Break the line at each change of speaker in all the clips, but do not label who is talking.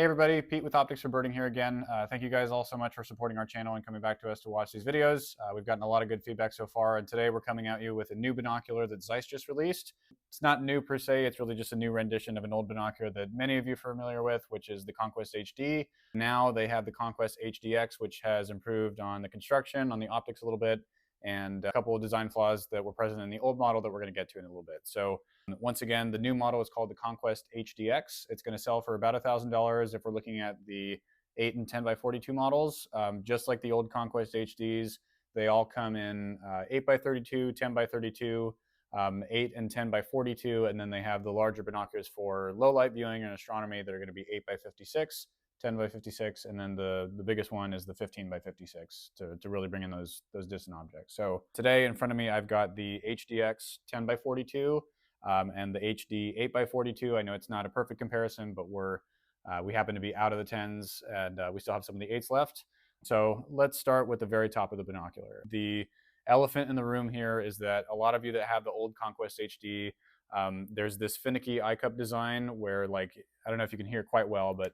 Hey everybody, Pete with Optics for Birding here again. Thank you guys all so much for supporting our channel and coming back to us to watch these videos. We've gotten a lot of good feedback so far, and today we're coming at you with a new binocular that ZEISS just released. It's not new per se, it's really just a new rendition of an old binocular that many of you are familiar with, which is the Conquest HD. Now they have the Conquest HDX, which has improved on the construction, on the optics a little bit, and a couple of design flaws that were present in the old model that we're going to get to in a little bit. So once again, the new model is called the Conquest HDX. It's going to sell for about $1,000 if we're looking at the 8 and 10 by 42 models. Just like the old Conquest HDs, they all come in 8 by 32, 10 by 32, 8 and 10 by 42, and then they have the larger binoculars for low light viewing and astronomy that are going to be 8 by 56, 10 by 56, and then the biggest one is the 15 by 56 to really bring in those distant objects. So today in front of me, I've got the HDX 10 by 42 and the HD 8 by 42. I know it's not a perfect comparison, but we happen to be out of the 10s and we still have some of the 8s left. So let's start with the very top of the binocular. The elephant in the room here is that a lot of you that have the old Conquest HD, there's this finicky Eyecup design where, like, I don't know if you can hear quite well, but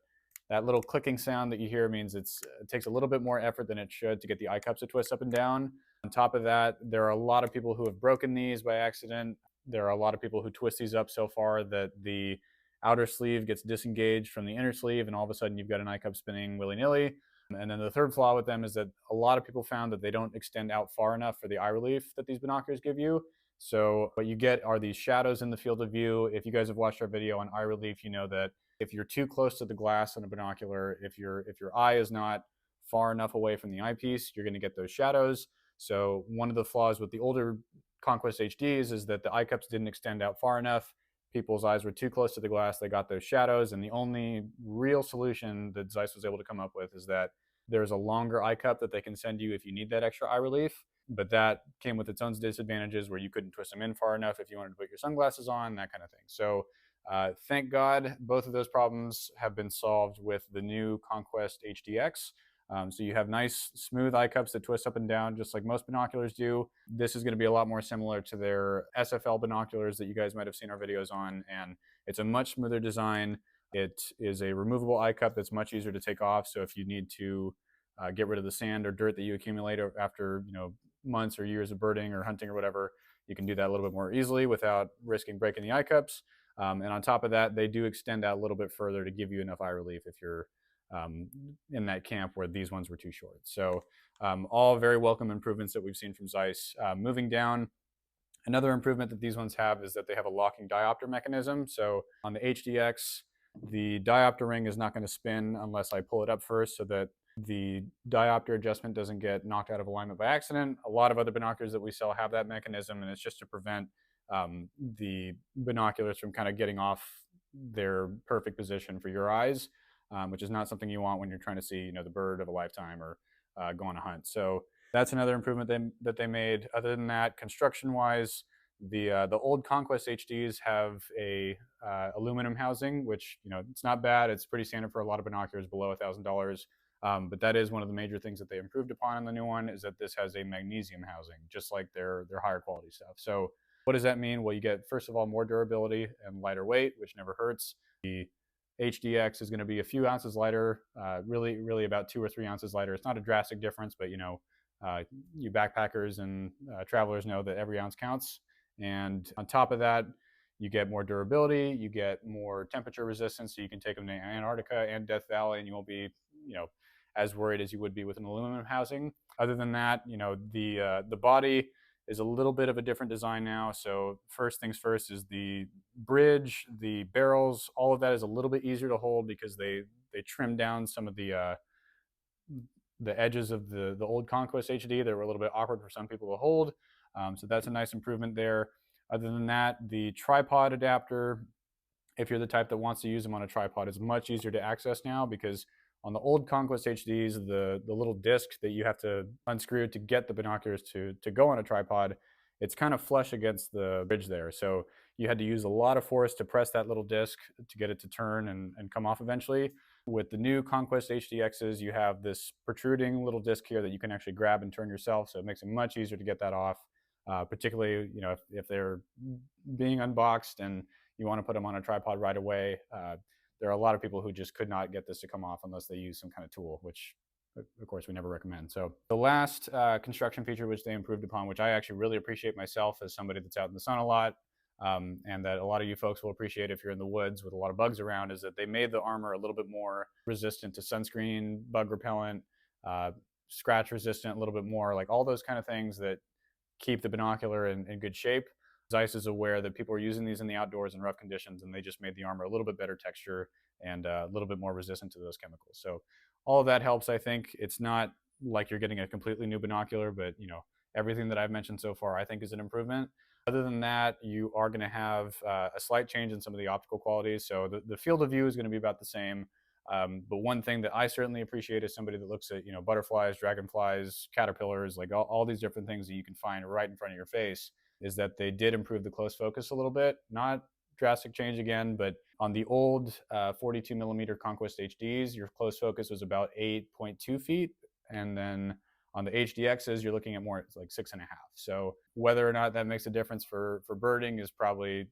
that little clicking sound that you hear means it takes a little bit more effort than it should to get the Eyecups to twist up and down. On top of that, there are a lot of people who have broken these by accident. There are a lot of people who twist these up so far that the outer sleeve gets disengaged from the inner sleeve, and all of a sudden you've got an Eyecup spinning willy-nilly. And then the third flaw with them is that a lot of people found that they don't extend out far enough for the eye relief that these binoculars give you. So what you get are these shadows in the field of view. If you guys have watched our video on eye relief, you know that if you're too close to the glass on a binocular, if your eye is not far enough away from the eyepiece, you're going to get those shadows. So one of the flaws with the older Conquest HDs is that the Eyecups didn't extend out far enough. People's eyes were too close to the glass. They got those shadows, and the only real solution that ZEISS was able to come up with is that there's a longer Eyecup that they can send you if you need that extra eye relief. But that came with its own disadvantages where you couldn't twist them in far enough if you wanted to put your sunglasses on, that kind of thing. So thank God both of those problems have been solved with the new Conquest HDX. So you have nice smooth Eyecups that twist up and down just like most binoculars do. This is going to be a lot more similar to their SFL binoculars that you guys might have seen our videos on, and it's a much smoother design. It is a removable Eyecup that's much easier to take off, so if you need to get rid of the sand or dirt that you accumulate after months or years of birding or hunting or whatever, you can do that a little bit more easily without risking breaking the Eyecups. And on top of that, they do extend out a little bit further to give you enough eye relief if you're in that camp where these ones were too short. So all very welcome improvements that we've seen from ZEISS. Moving down, another improvement that these ones have is that they have a locking diopter mechanism. So on the HDX, the diopter ring is not going to spin unless I pull it up first, so that the diopter adjustment doesn't get knocked out of alignment by accident. A lot of other binoculars that we sell have that mechanism, and it's just to prevent the binoculars from kind of getting off their perfect position for your eyes, which is not something you want when you're trying to see the bird of a lifetime or go on a hunt. So that's another improvement that they made. Other than that, construction-wise, the old Conquest HDs have a aluminum housing, which it's not bad. It's pretty standard for a lot of binoculars below $1,000. But that is one of the major things that they improved upon in the new one, is that this has a magnesium housing, just like their higher quality stuff. So what does that mean? Well, you get, first of all, more durability and lighter weight, which never hurts. The HDX is going to be a few ounces lighter, really about 2 or 3 ounces lighter. It's not a drastic difference, but you backpackers and travelers know that every ounce counts. And on top of that, you get more durability, you get more temperature resistance, so you can take them to Antarctica and Death Valley, and you won't be as worried as you would be with an aluminum housing. Other than that, the body is a little bit of a different design now. So first things first is the bridge, the barrels, all of that is a little bit easier to hold because they trimmed down some of the edges of the old Conquest HD. They were a little bit awkward for some people to hold. So that's a nice improvement there. Other than that, the tripod adapter, if you're the type that wants to use them on a tripod, is much easier to access now, because on the old Conquest HDs, the little disc that you have to unscrew to get the binoculars to go on a tripod, it's kind of flush against the bridge there. So you had to use a lot of force to press that little disc to get it to turn and come off eventually. With the new Conquest HDXs, you have this protruding little disc here that you can actually grab and turn yourself, so it makes it much easier to get that off, particularly if they're being unboxed and you want to put them on a tripod right away. there are a lot of people who just could not get this to come off unless they use some kind of tool, which of course we never recommend. So the last construction feature which they improved upon, which I actually really appreciate myself as somebody that's out in the sun a lot, and that a lot of you folks will appreciate if you're in the woods with a lot of bugs around, is that they made the armor a little bit more resistant to sunscreen, bug repellent, scratch resistant, a little bit more, like all those kind of things that keep the binocular in good shape. ZEISS is aware that people are using these in the outdoors in rough conditions, and they just made the armor a little bit better texture and a little bit more resistant to those chemicals. So all of that helps, I think. It's not like you're getting a completely new binocular, but everything that I've mentioned so far, I think, is an improvement. Other than that, you are going to have a slight change in some of the optical qualities. So the field of view is going to be about the same. But one thing that I certainly appreciate as somebody that looks at butterflies, dragonflies, caterpillars, like all these different things that you can find right in front of your face, is that they did improve the close focus a little bit. Not drastic change again, but on the old 42 millimeter Conquest HDs, your close focus was about 8.2 feet. And then on the HDXs, you're looking at more like 6.5. So whether or not that makes a difference for birding is probably,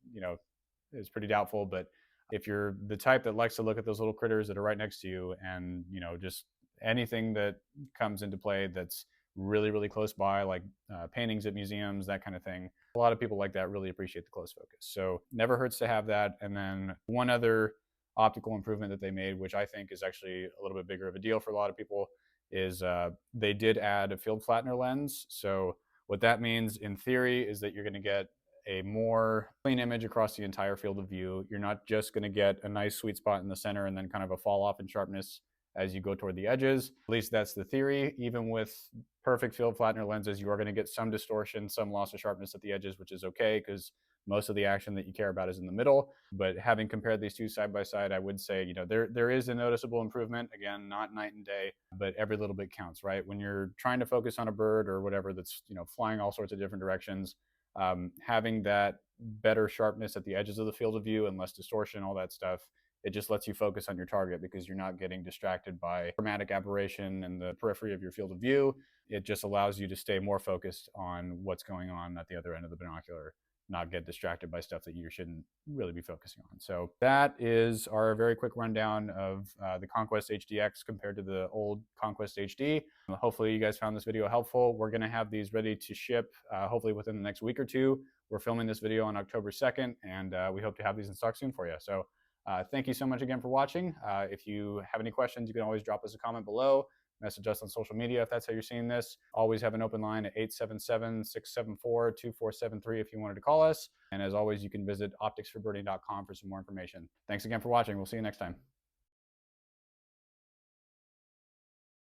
is pretty doubtful. But if you're the type that likes to look at those little critters that are right next to you, and just anything that comes into play that's really, really close by, like paintings at museums, that kind of thing, a lot of people like that really appreciate the close focus. So never hurts to have that. And then one other optical improvement that they made, which I think is actually a little bit bigger of a deal for a lot of people, is they did add a field flattener lens. So what that means in theory is that you're going to get a more clean image across the entire field of view. You're not just going to get a nice sweet spot in the center and then kind of a fall off in sharpness as you go toward the edges. At least that's the theory. Even with perfect field flattener lenses, you are going to get some distortion, some loss of sharpness at the edges, which is okay because most of the action that you care about is in the middle. But having compared these two side by side, I would say, there is a noticeable improvement. Again, not night and day, but every little bit counts, right? When you're trying to focus on a bird or whatever that's, flying all sorts of different directions, having that better sharpness at the edges of the field of view and less distortion, all that stuff, it just lets you focus on your target because you're not getting distracted by chromatic aberration in the periphery of your field of view. It just allows you to stay more focused on what's going on at the other end of the binocular, not get distracted by stuff that you shouldn't really be focusing on. So that is our very quick rundown of the Conquest HDX compared to the old Conquest HD. Hopefully you guys found this video helpful. We're gonna have these ready to ship hopefully within the next week or two. We're filming this video on October 2nd, and we hope to have these in stock soon for you. So thank you so much again for watching. If you have any questions, you can always drop us a comment below. Message us on social media if that's how you're seeing this. Always have an open line at 877-674-2473 if you wanted to call us. And as always, you can visit opticsforbirding.com for some more information. Thanks again for watching. We'll see you next time.